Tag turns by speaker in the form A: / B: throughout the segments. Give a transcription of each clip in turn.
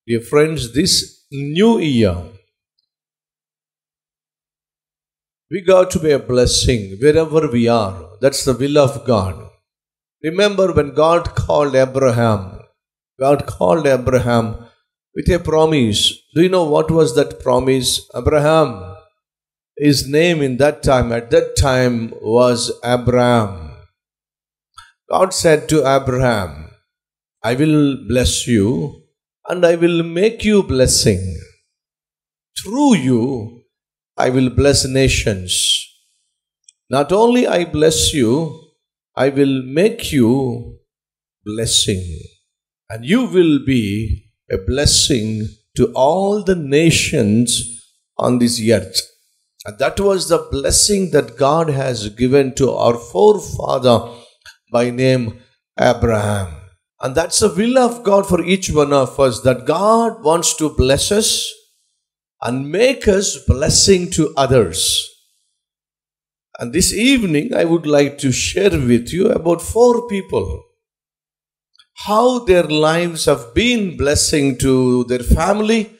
A: Dear friends, this new year, we got to be a blessing wherever we are. That's the will of God. Remember when God called Abraham with a promise. Do you know what was that promise? Abraham, his name at that time was Abraham. God said to Abraham, I will bless you and I will make you blessing. Through you, I will bless nations. Not only I bless you, I will make you blessing. And you will be a blessing to all the nations on this earth. And that was the blessing that God has given to our forefather by name Abraham. And that's the will of God for each one of us, that God wants to bless us and make us blessing to others. And this evening I would like to share with you about 4 people, how their lives have been blessing to their family,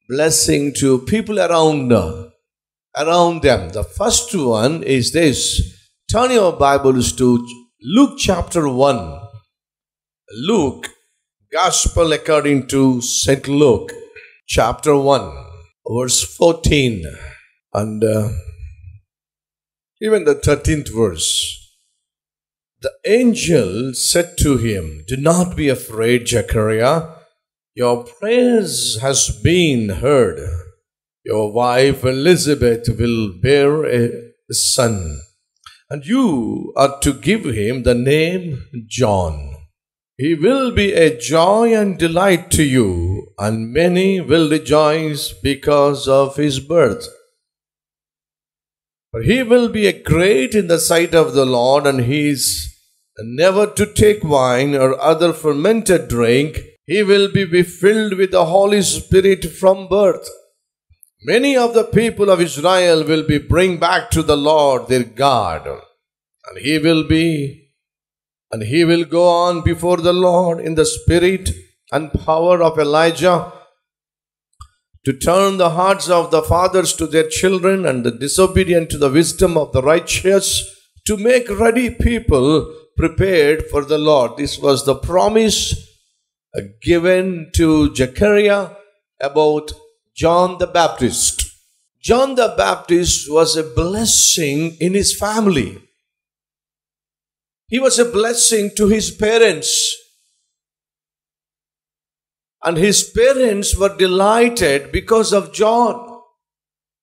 A: blessing to people around them. The first one is this. Turn your Bibles to Luke chapter 1. Luke, Gospel according to St. Luke, chapter 1, verse 14, and even the 13th verse. The angel said to him, Do not be afraid, Zechariah. Your prayers has been heard. Your wife Elizabeth will bear a son, and you are to give him the name John. He will be a joy and delight to you, and many will rejoice because of his birth. For he will be a great in the sight of the Lord, and he is never to take wine or other fermented drink. He will be filled with the Holy Spirit from birth. Many of the people of Israel will be bring back to the Lord their God, and he will go on before the Lord in the spirit and power of Elijah, to turn the hearts of the fathers to their children and the disobedient to the wisdom of the righteous, to make ready people prepared for the Lord. This was the promise given to Zechariah about John the Baptist. John the Baptist was a blessing in his family. He was a blessing to his parents. And his parents were delighted because of John.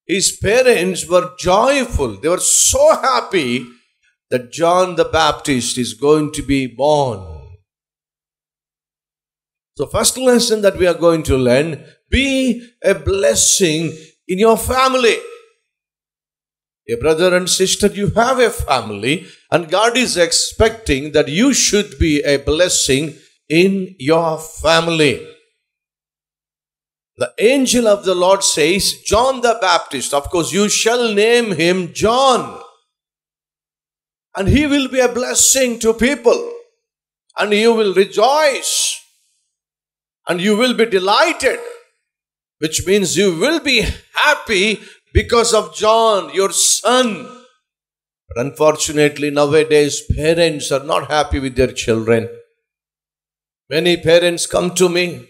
A: His parents were joyful. They were so happy that John the Baptist is going to be born. So first lesson that we are going to learn, be a blessing in your family. A brother and sister, you have a family, and God is expecting that you should be a blessing in your family. The angel of the Lord says, John the Baptist, of course, you shall name him John. And he will be a blessing to people. And you will rejoice. And you will be delighted. Which means you will be happy because of John, your son. But unfortunately, nowadays, parents are not happy with their children. Many parents come to me.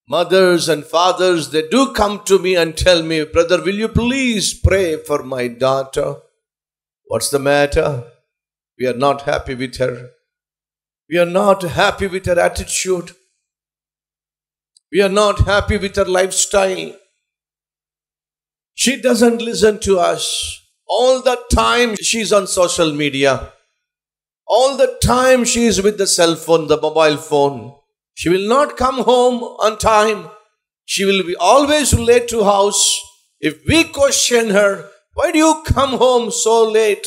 A: Mothers and fathers, they do come to me and tell me, Brother, will you please pray for my daughter? What's the matter? We are not happy with her. We are not happy with her attitude. We are not happy with her lifestyle. She doesn't listen to us. All the time she's on social media. All the time she is with the cell phone, the mobile phone. She will not come home on time. She will be always late to house. If we question her, why do you come home so late?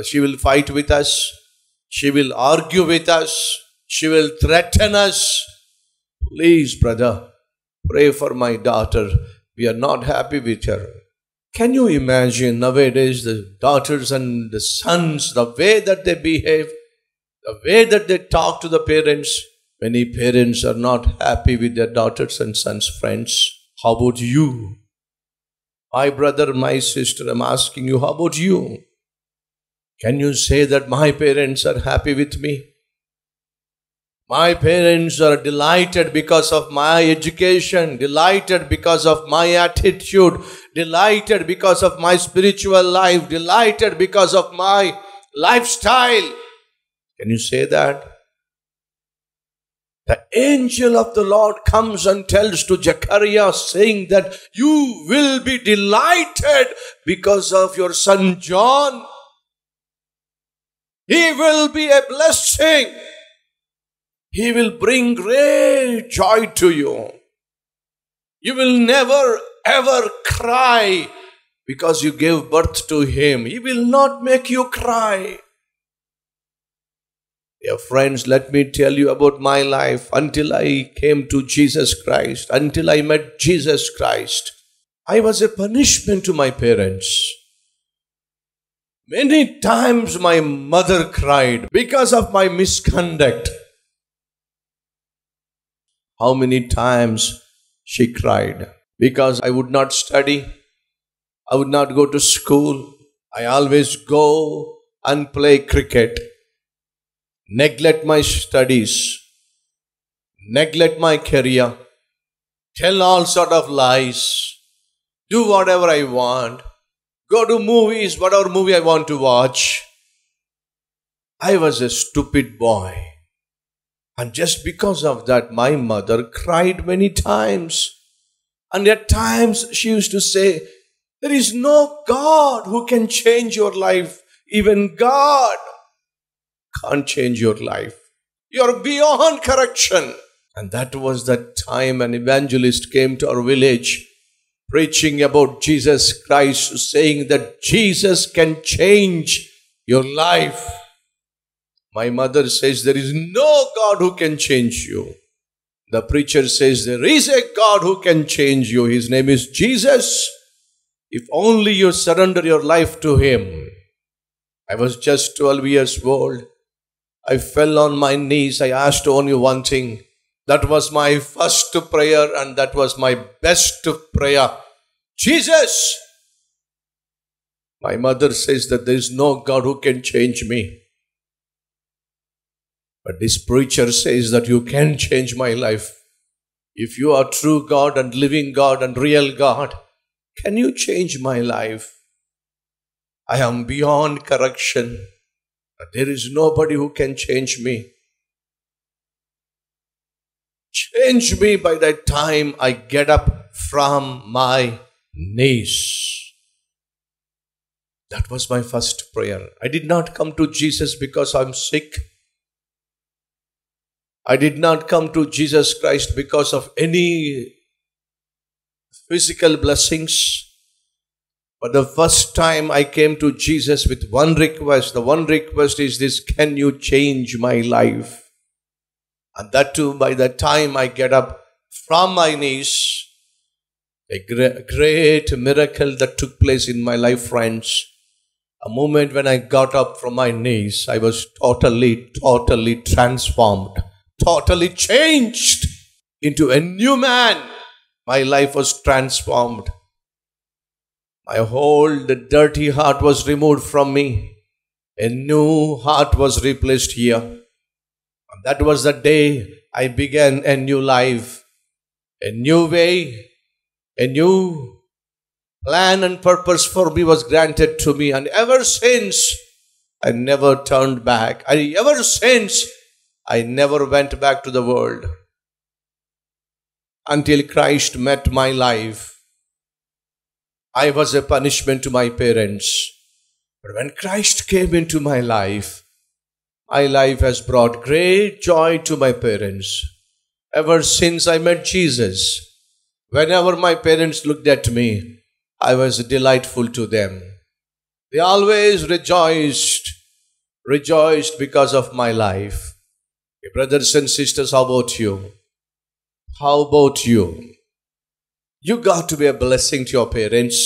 A: She will fight with us. She will argue with us. She will threaten us. Please, brother, pray for my daughter. We are not happy with her. Can you imagine nowadays the daughters and the sons, the way that they behave, the way that they talk to the parents? Many parents are not happy with their daughters and sons' friends. How about you? My brother, my sister, I'm asking you, how about you? Can you say that my parents are happy with me? My parents are delighted because of my education, delighted because of my attitude, delighted because of my spiritual life, delighted because of my lifestyle. Can you say that? The angel of the Lord comes and tells to Zechariah, saying that you will be delighted because of your son John. He will be a blessing. He will bring great joy to you. You will never ever cry because you gave birth to him. He will not make you cry. Dear friends, let me tell you about my life. Until I came to Jesus Christ, until I met Jesus Christ, I was a punishment to my parents. Many times my mother cried because of my misconduct. How many times she cried? Because I would not study, I would not go to school. I always go and play cricket. Neglect my studies, neglect my career, tell all sort of lies, do whatever I want, go to movies, whatever movie I want to watch. I was a stupid boy. And just because of that, my mother cried many times. And at times she used to say, there is no God who can change your life. Even God can't change your life. You're beyond correction. And that was the time an evangelist came to our village preaching about Jesus Christ, saying that Jesus can change your life. My mother says there is no God who can change you. The preacher says there is a God who can change you. His name is Jesus. If only you surrender your life to him. I was just 12 years old. I fell on my knees. I asked only one thing. That was my first prayer and that was my best prayer. Jesus! My mother says that there is no God who can change me. But this preacher says that you can change my life. If you are true God and living God and real God, can you change my life? I am beyond correction. There is nobody who can change me. Change me by the time I get up from my knees. That was my first prayer. I did not come to Jesus because I'm sick. I did not come to Jesus Christ because of any physical blessings. But the first time I came to Jesus with one request, the one request is this: can you change my life? And that too, by the time I get up from my knees, a great miracle that took place in my life, friends. A moment when I got up from my knees, I was totally transformed, totally changed into a new man. My life was transformed. My whole dirty heart was removed from me. A new heart was replaced here. And that was the day I began a new life, a new way, a new plan and purpose for me was granted to me. And ever since, I never turned back. Ever since, I never went back to the world. Until Christ met my life, I was a punishment to my parents. But when Christ came into my life has brought great joy to my parents. Ever since I met Jesus, whenever my parents looked at me, I was delightful to them. They always rejoiced because of my life. Brothers and sisters, how about you? How about you? You got to be a blessing to your parents.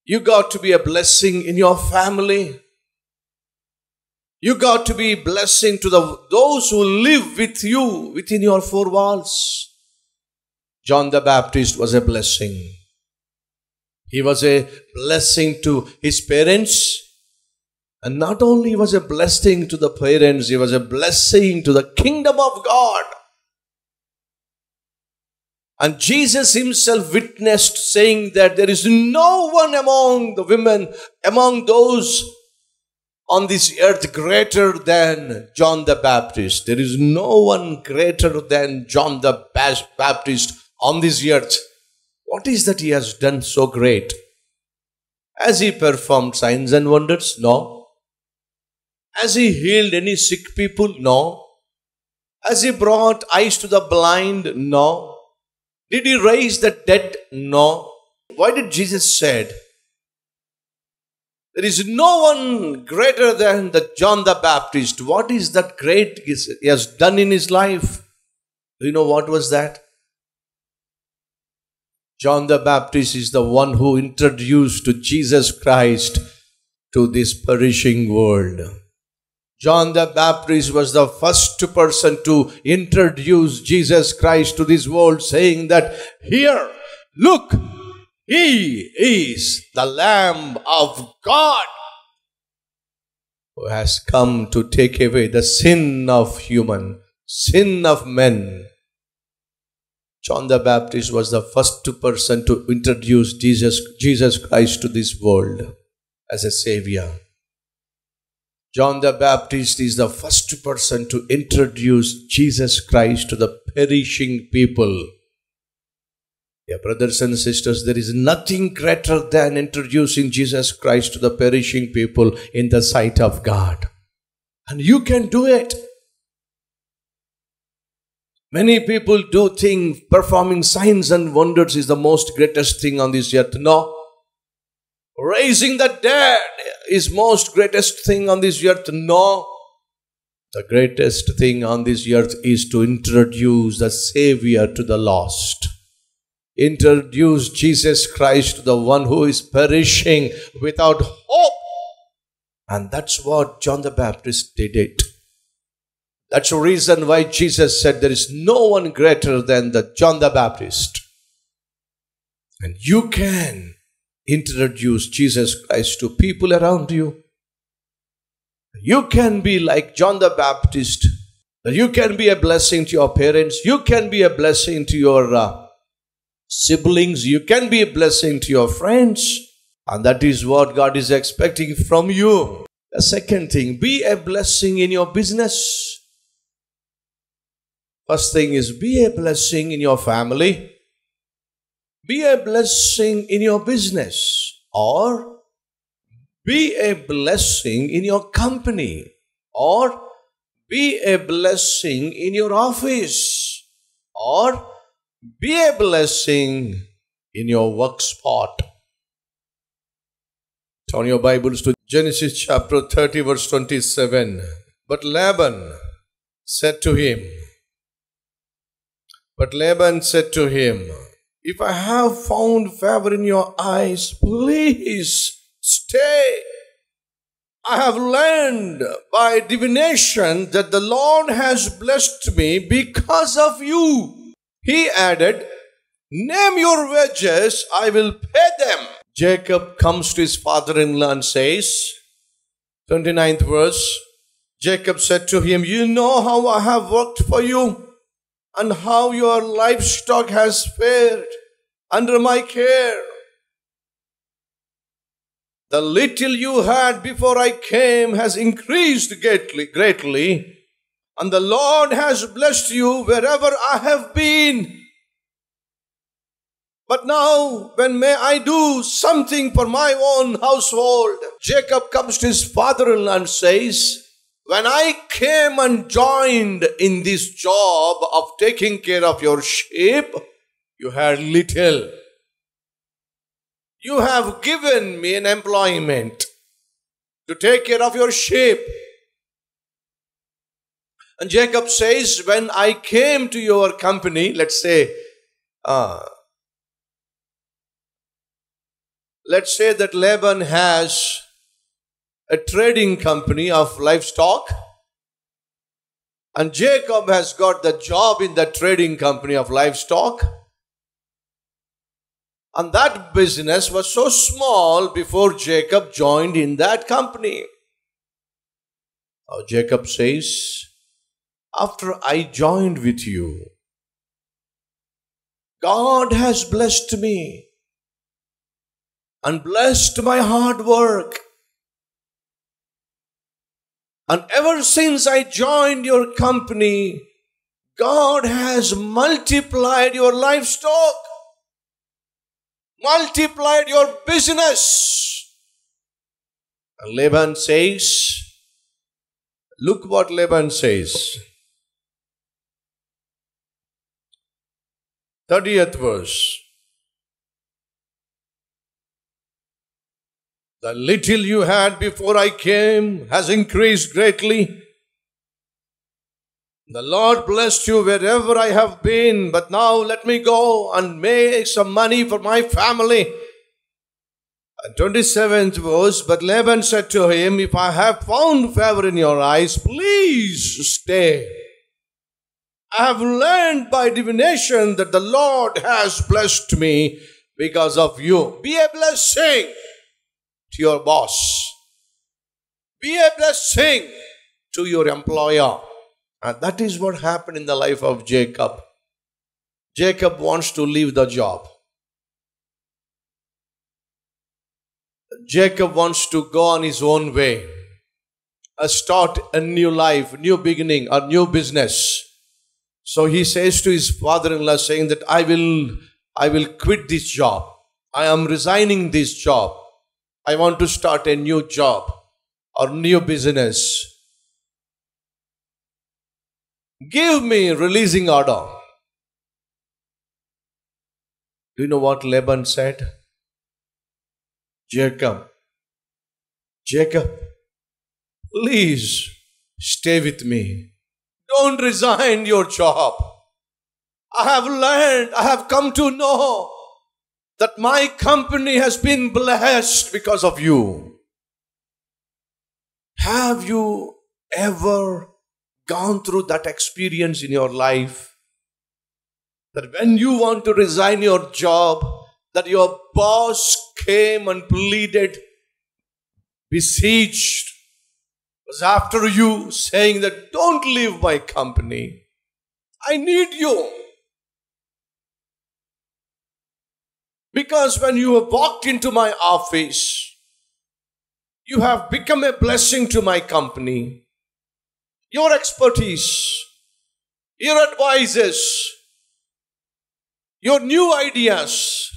A: You got to be a blessing in your family. You got to be blessing to those who live with you within your four walls. John the Baptist was a blessing. He was a blessing to his parents. And not only was a blessing to the parents, he was a blessing to the kingdom of God. And Jesus himself witnessed, saying that there is no one among the women, among those on this earth greater than John the Baptist. There is no one greater than John the Baptist on this earth. What is that he has done so great? Has he performed signs and wonders? No. Has he healed any sick people? No. Has he brought eyes to the blind? No. Did he raise the dead? No. Why did Jesus said, there is no one greater than the John the Baptist? What is that great he has done in his life? Do you know what was that? John the Baptist is the one who introduced to Jesus Christ to this perishing world. John the Baptist was the first person to introduce Jesus Christ to this world, saying that, here, look, he is the Lamb of God who has come to take away the sin of men. John the Baptist was the first person to introduce Jesus Christ to this world as a Savior. John the Baptist is the first person to introduce Jesus Christ to the perishing people. Yeah, brothers and sisters, there is nothing greater than introducing Jesus Christ to the perishing people in the sight of God. And you can do it. Many people do think performing signs and wonders is the most greatest thing on this earth. No. Raising the dead is most greatest thing on this earth. No. The greatest thing on this earth is to introduce the Savior to the lost. Introduce Jesus Christ to the one who is perishing without hope. And that's what John the Baptist did it. That's the reason why Jesus said there is no one greater than the John the Baptist. And you can introduce Jesus Christ to people around you. You can be like John the Baptist. You can be a blessing to your parents. You can be a blessing to your siblings. You can be a blessing to your friends. And that is what God is expecting from you. The second thing, be a blessing in your business. First thing is, be a blessing in your family. Be a blessing in your business, or be a blessing in your company, or be a blessing in your office, or be a blessing in your work spot. Turn your Bibles to Genesis chapter 30 verse 27. But Laban said to him, if I have found favor in your eyes, please stay. I have learned by divination that the Lord has blessed me because of you. He added, name your wages, I will pay them. Jacob comes to his father-in-law and says, 29th verse, Jacob said to him, you know how I have worked for you, and how your livestock has fared under my care. The little you had before I came has increased greatly, and the Lord has blessed you wherever I have been. But now, when may I do something for my own household? Jacob comes to his father-in-law and says, when I came and joined in this job of taking care of your sheep, you had little. You have given me an employment to take care of your sheep. And Jacob says, when I came to your company, let's say that Laban has a trading company of livestock. And Jacob has got the job in the trading company of livestock. And that business was so small before Jacob joined in that company. Now Jacob says, after I joined with you, God has blessed me and blessed my hard work. And ever since I joined your company, God has multiplied your livestock, multiplied your business. And Laban says, look what Laban says. 30th verse. The little you had before I came has increased greatly. The Lord blessed you wherever I have been, but now let me go and make some money for my family. 27th verse, but Laban said to him, if I have found favor in your eyes, please stay. I have learned by divination that the Lord has blessed me because of you. Be a blessing to your boss. Be a blessing to your employer. And that is what happened in the life of Jacob. Jacob wants to leave the job. Jacob wants to go on his own way. Start a new life, new beginning, a new business. So he says to his father-in-law, saying that I will quit this job. I am resigning this job. I want to start a new job or new business. Give me releasing order. Do you know what Laban said? Jacob, please stay with me. Don't resign your job. I have learned, I have come to know that my company has been blessed because of you. Have you ever gone through that experience in your life? That when you want to resign your job, that your boss came and pleaded, besieged, was after you, saying that don't leave my company. I need you. Because when you have walked into my office, you have become a blessing to my company. Your expertise, your advices, your new ideas,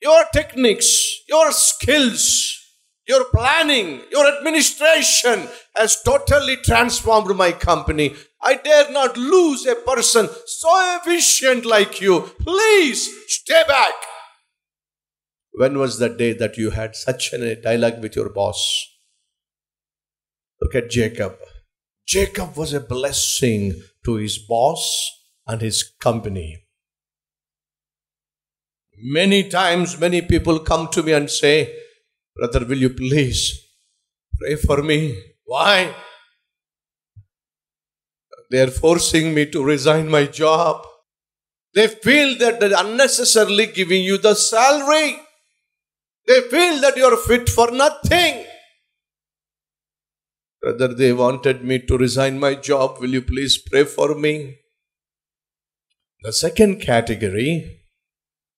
A: your techniques, your skills, your planning, your administration has totally transformed my company. I dare not lose a person so efficient like you. Please stay back. When was the day that you had such a dialogue with your boss? Look at Jacob. Jacob was a blessing to his boss and his company. Many times, many people come to me and say, brother, will you please pray for me? Why? They are forcing me to resign my job. They feel that they're unnecessarily giving you the salary. They feel that you are fit for nothing. Brother, they wanted me to resign my job. Will you please pray for me? The second category,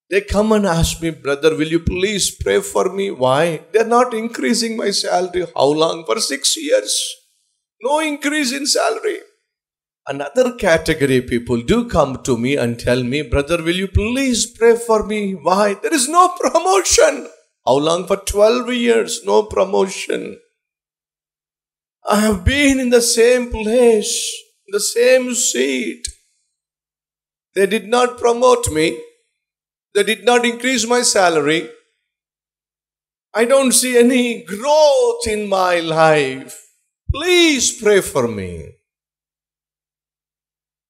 A: they come and ask me, brother, will you please pray for me? Why? They're not increasing my salary. How long? For 6 years. No increase in salary. Another category people do come to me and tell me, brother, will you please pray for me? Why? There is no promotion. How long? For 12 years. No promotion. I have been in the same place, the same seat. They did not promote me. They did not increase my salary. I don't see any growth in my life. Please pray for me.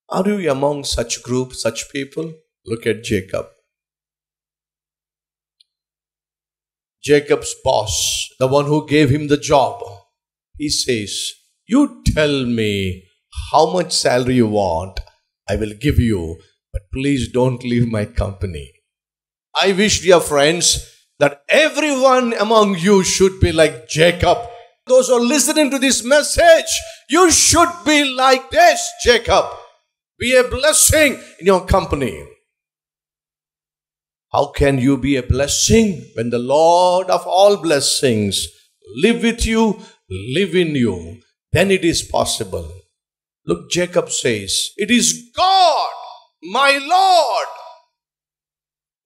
A: Are you among such group, such people? Look at Jacob. Jacob's boss, the one who gave him the job, he says, "You tell me how much salary you want, I will give you, but please don't leave my company." I wish, dear friends, that everyone among you should be like Jacob. Those who are listening to this message, you should be like this, Jacob. Be a blessing in your company. How can you be a blessing when the Lord of all blessings live with you, live in you? Then it is possible. Look, Jacob says, "It is God, my Lord,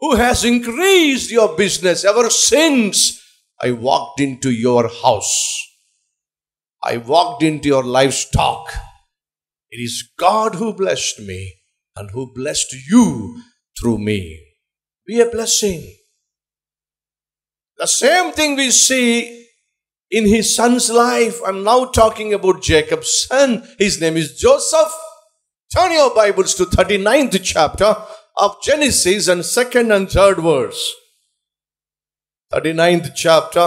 A: who has increased your business ever since I walked into your house. I walked into your livestock. It is God who blessed me and who blessed you through me." Be a blessing. The same thing we see in his son's life. I'm now talking about Jacob's son. His name is Joseph. Turn your Bibles to 39th chapter of Genesis and 2nd and 3rd verse. 39th chapter.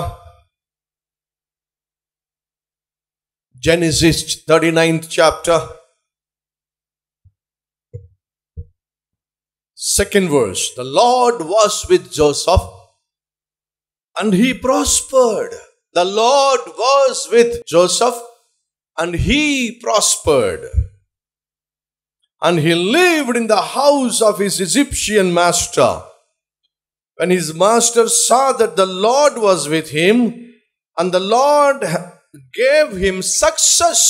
A: Genesis 39th chapter. 2nd verse. The Lord was with Joseph and he prospered. The Lord was with Joseph and he prospered. And he lived in the house of his Egyptian master. When his master saw that the Lord was with him, and the Lord gave him success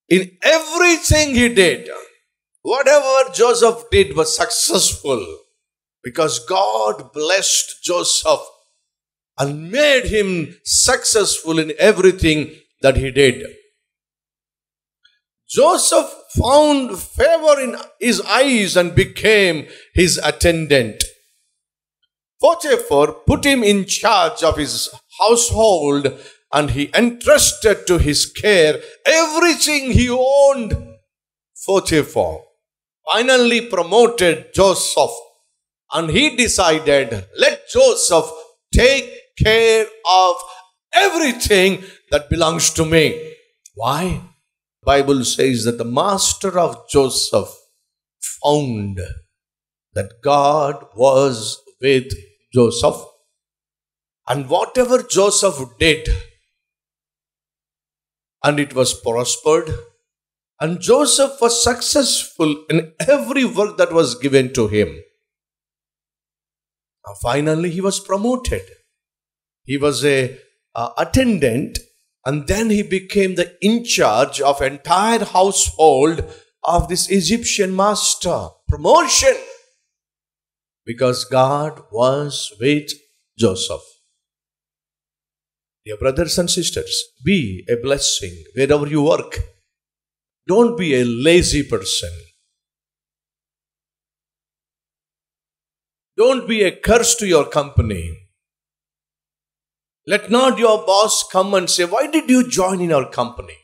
A: in everything he did. Whatever Joseph did was successful because God blessed Joseph and made him successful in everything that he did. Joseph found favor in his eyes and became his attendant. Potiphar put him in charge of his household and he entrusted to his care everything he owned. Potiphar finally promoted Joseph and he decided, let Joseph take care of everything that belongs to me. Why? The Bible says that the master of Joseph found that God was with Joseph, and whatever Joseph did, and it was prospered, and Joseph was successful in every work that was given to him. And finally, he was promoted. He was a attendant, and then he became the in charge of entire household of this Egyptian master. Promotion. Because God was with Joseph. Dear brothers and sisters, be a blessing wherever you work. Don't be a lazy person. Don't be a curse to your company. Let not your boss come and say, why did you join in our company?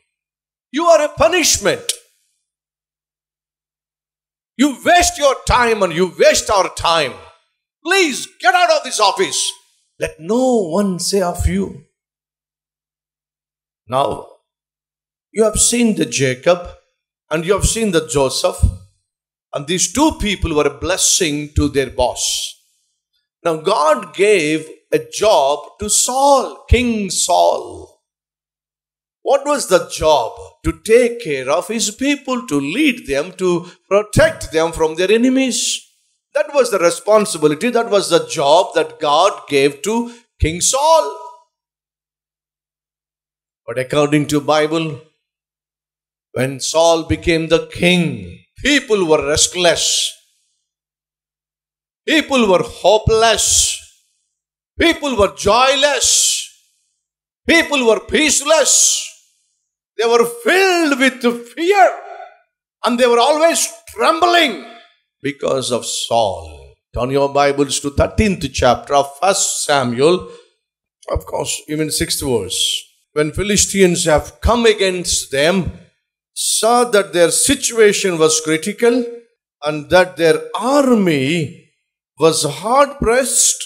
A: You are a punishment. You waste your time and you waste our time. Please get out of this office. Let no one say of you. Now, you have seen the Jacob and you have seen the Joseph, and these two people were a blessing to their boss. Now, God gave a job to Saul, King Saul. What was the job? To take care of his people, to lead them, to protect them from their enemies. That was the responsibility, that was the job that God gave to King Saul. But according to the Bible, when Saul became the king, people were restless. People were hopeless. People were joyless. People were peaceless. They were filled with fear. And they were always trembling because of Saul. Turn your Bibles to 13th chapter of 1 Samuel. Of course, even 6th verse. When Philistines have come against them, saw that their situation was critical and that their army was hard pressed,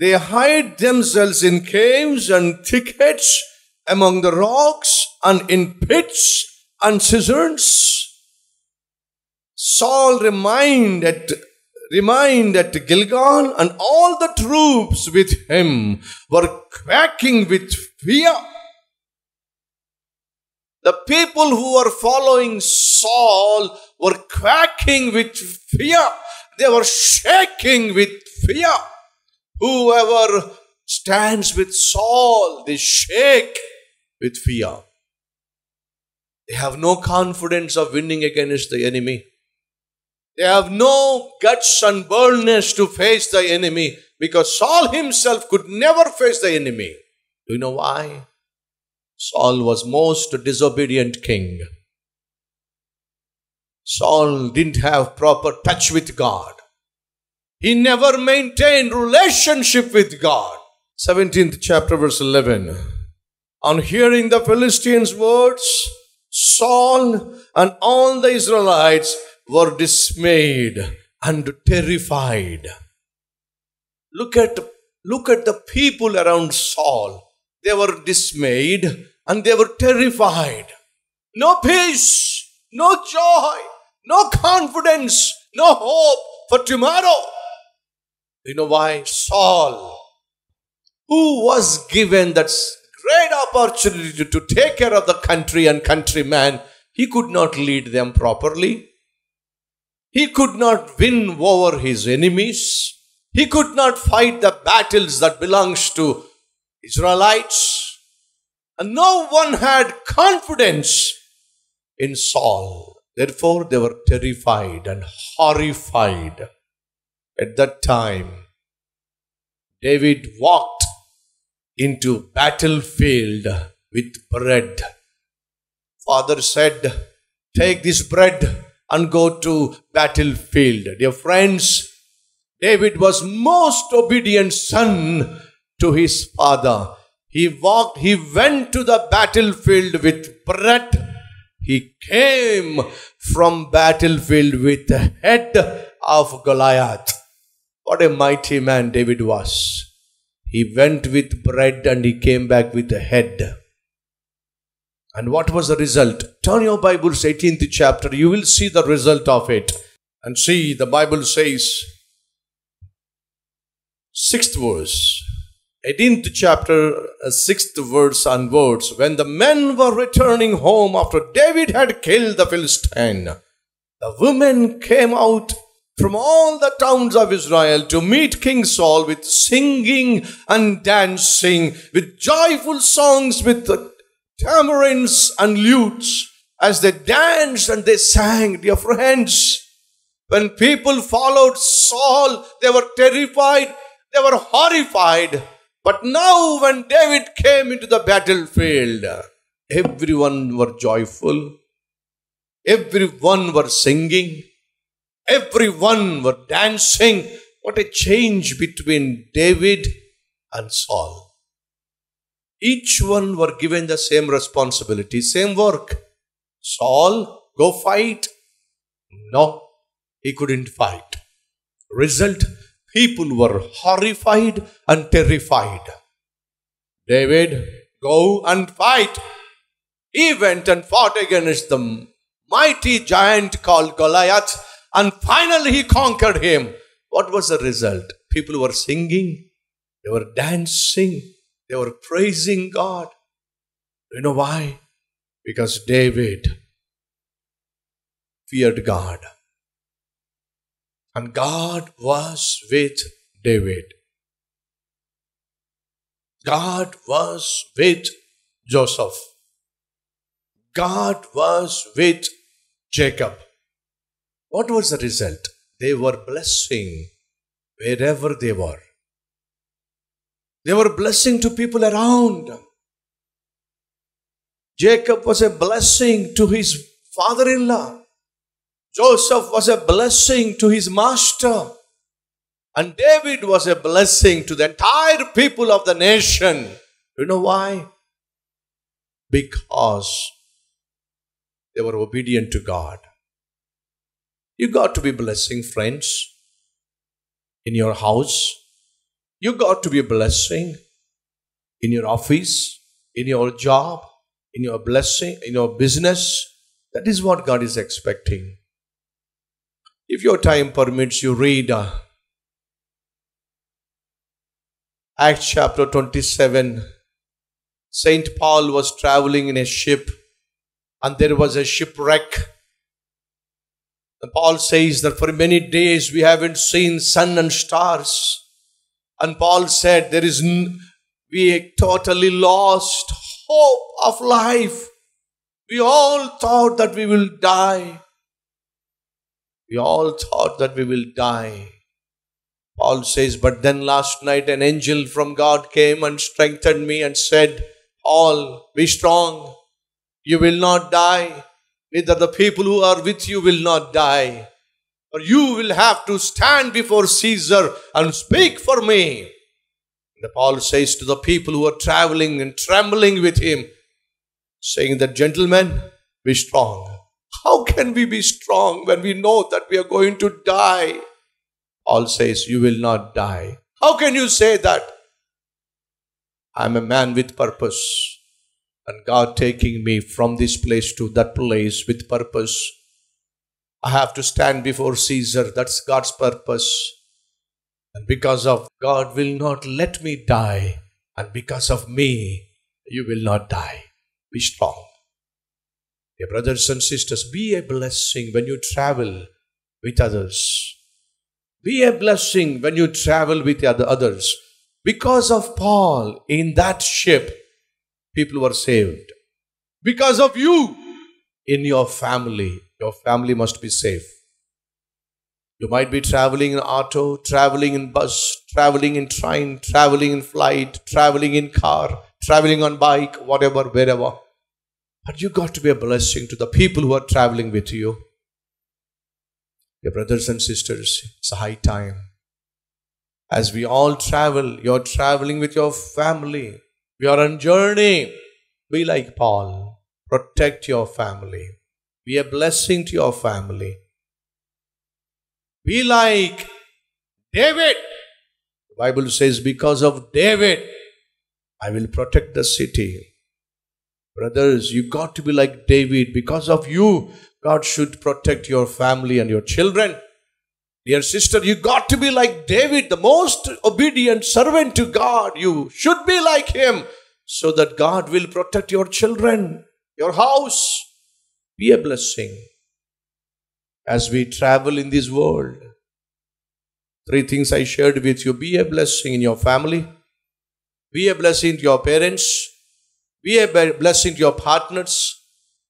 A: They hide themselves in caves and thickets, among the rocks, and in pits and cisterns. Saul remained at Gilgal, and all the troops with him were quaking with fear. The people who were following Saul were quaking with fear. They were shaking with fear. Whoever stands with Saul, they shake with fear. They have no confidence of winning against the enemy. They have no guts and boldness to face the enemy, because Saul himself could never face the enemy. Do you know why? Saul was most disobedient king. Saul didn't have proper touch with God. He never maintained relationship with God. 17th chapter verse 11. On hearing the Philistines' words, Saul and all the Israelites were dismayed and terrified. Look at the people around Saul. They were dismayed and they were terrified. No peace, no joy, no confidence, no hope for tomorrow. You know why? Saul, who was given that great opportunity to take care of the country and countrymen, he could not lead them properly. He could not win over his enemies. He could not fight the battles that belongs to Israelites. And no one had confidence in Saul. Therefore, they were terrified and horrified. At that time, David walked into battlefield with bread. Father said, take this bread and go to battlefield. Dear friends, David was most obedient son to his father. He went to the battlefield with bread. He came from battlefield with the head of Goliath. What a mighty man David was. He went with bread and he came back with a head. And what was the result? Turn your Bibles, 18th chapter. You will see the result of it. And see, the Bible says, 6th verse. 18th chapter, 6th verse onwards. When the men were returning home after David had killed the Philistine, the women came out from all the towns of Israel to meet King Saul with singing and dancing, with joyful songs, with tamarins and lutes. As they danced and they sang, dear friends, when people followed Saul, they were terrified, they were horrified. But now when David came into the battlefield, everyone were joyful, everyone were singing, everyone were dancing. What a change between David and Saul. Each one were given the same responsibility, same work. Saul, go fight. No, he couldn't fight. Result, people were horrified and terrified. David, go and fight. He went and fought against the mighty giant called Goliath, and finally he conquered him. What was the result? People were singing, they were dancing, they were praising God. You know why? Because David feared God. And God was with David. God was with Joseph. God was with Jacob. What was the result? They were blessing wherever they were. They were blessing to people around. Jacob was a blessing to his father-in-law. Joseph was a blessing to his master. And David was a blessing to the entire people of the nation. You know why? Because they were obedient to God. You got to be blessing, friends, in your house. You got to be a blessing in your office, in your job, in your blessing, in your business. That is what God is expecting. If your time permits, you read Acts chapter 27. Saint Paul was traveling in a ship and there was a shipwreck. And Paul says that for many days we haven't seen sun and stars. And Paul said we totally lost hope of life. We all thought that we will die. We all thought that we will die. Paul says, but then last night an angel from God came and strengthened me and said, Paul, be strong. You will not die. Neither the people who are with you will not die. Or you will have to stand before Caesar and speak for me. And Paul says to the people who are traveling and trembling with him, saying that, gentlemen, be strong. How can we be strong when we know that we are going to die? Paul says, you will not die. How can you say that? I am a man with purpose. And God taking me from this place to that place with purpose. I have to stand before Caesar. That's God's purpose. And because of God will not let me die. And because of me, you will not die. Be strong. Dear brothers and sisters, be a blessing when you travel with others. Be a blessing when you travel with others. Because of Paul, in that ship, people were saved. Because of you, in your family must be safe. You might be traveling in auto, traveling in bus, traveling in train, traveling in flight, traveling in car, traveling on bike, whatever, wherever. But you got to be a blessing to the people who are traveling with you. Dear brothers and sisters, it's a high time. As we all travel, you're traveling with your family. We are on journey. Be like Paul. Protect your family. Be a blessing to your family. Be like David. The Bible says, because of David, I will protect the city. Brothers, you got to be like David. Because of you, God should protect your family and your children. Dear sister, you got to be like David, the most obedient servant to God. You should be like him so that God will protect your children, your house. Be a blessing as we travel in this world. 3 things I shared with you. Be a blessing in your family. Be a blessing to your parents. Be a blessing to your partners.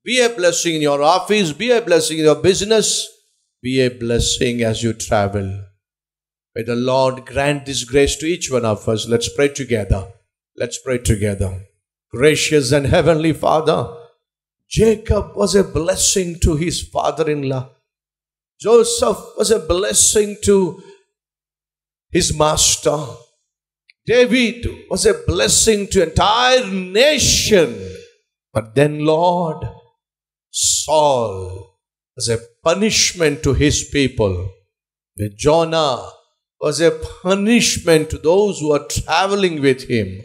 A: Be a blessing in your office. Be a blessing in your business. Be a blessing as you travel. May the Lord grant this grace to each one of us. Let's pray together. Let's pray together. Gracious and heavenly Father, Jacob was a blessing to his father-in-law. Joseph was a blessing to his master. David was a blessing to entire nation. But then, Lord, Saul was a punishment to his people. Jonah was a punishment to those who are traveling with him.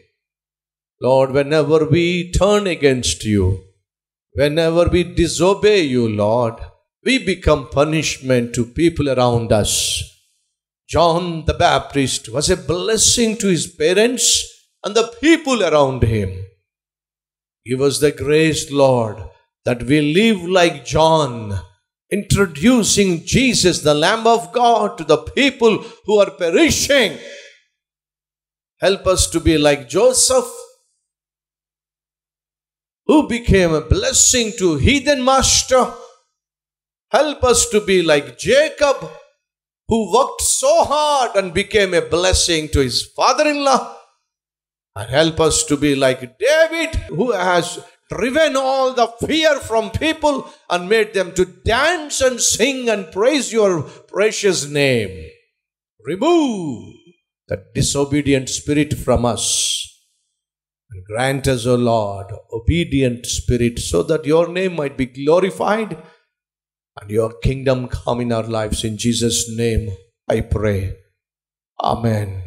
A: Lord, whenever we turn against you, whenever we disobey you, Lord, we become punishment to people around us. John the Baptist was a blessing to his parents and the people around him. Give us the grace, Lord, that we live like John, introducing Jesus, the Lamb of God, to the people who are perishing. Help us to be like Joseph, who became a blessing to heathen master. Help us to be like Jacob, who worked so hard and became a blessing to his father-in-law. And help us to be like David, who has driven all the fear from people and made them to dance and sing and praise your precious name. Remove the disobedient spirit from us. And grant us, O Lord, obedient spirit, so that your name might be glorified and your kingdom come in our lives. In Jesus' name I pray. Amen.